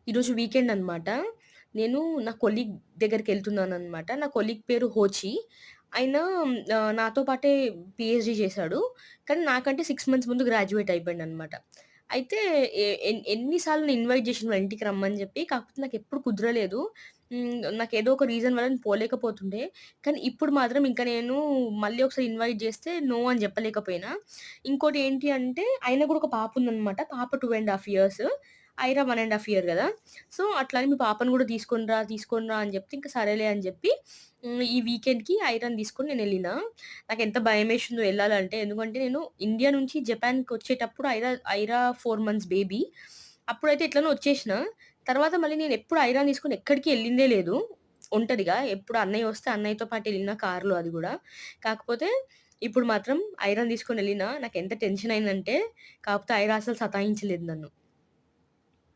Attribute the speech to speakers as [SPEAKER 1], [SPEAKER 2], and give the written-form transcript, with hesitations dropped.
[SPEAKER 1] ఈరోజు వీకెండ్ అనమాట. నేను నా కొలీగ్ దగ్గరికెళ్తున్నాననమాట. నా కొలీగ్ పేరు హోచి. ఆయన నాతో పాటే పీహెచ్‌డీ చేశాడు. కానీ నాకంటే 6 మంత్స్ ముందు గ్రాడ్యుయేట్ అయిపోయిండనమాట. అయితే ఎన్ని సార్లు నేను ఇన్వైట్ చేషిన వాళ్ళ ఇంటికి రమ్మని జెప్పి. కాకపోతే నాకెప్పుడు కుదరలేదు. నాకేదో ఒక రీజన్ వల్ల నేను పోలేకపోతుండే. కానీ ఇప్పుడు మాత్రం ఇంక నేను మళ్ళీ ఒకసారి ఇన్వైట్ జేస్తే నో అని జెప్పలేకపోయినా. ఇంకోటి ఏంటి అంటే ఆయనకు గూడా ఒక పాపుందనమాట. పాప 2 ½ ఇయర్స్. ఐరా 1 ½ ఇయర్ గదా! సో, అట్లా అని మీ పాపను గూడా తీసుకొని రా అని జెప్తే, ఇంక సరేలే అని జెప్పి ఈ వీకెండ్‌కి ఐరాని తీసుకొని నేనెళ్ళినా. నాకెంత భయమేషిందో ఎళ్ళాలంటే, ఎందుకంటే నేను ఇండియా నుంచి జపాన్‌కొచ్చేటప్పుడు ఐరా 4 మంత్స్ బేబీ. అప్పుడైతే ఎట్లనో వచ్చేషినా. తర్వాత మళ్ళీ నేనెప్పుడు ఐరాని తీసుకొని ఎక్కడికి ఎళ్ళిందే లేదు. ఒంటరిగా. ఎప్పుడు అన్నయ్య వస్తే అన్నయ్యతో పాటు ఎళ్ళినా కార్‌లో అది గూడా. కాకపోతే ఇప్పుడు మాత్రం ఐరాని తీసుకొనెళ్ళినా. నాకెంత టెన్షన్ అయిందంటే, కాకపోతే ఐరా అసలు సతాయించలేదు నన్ను.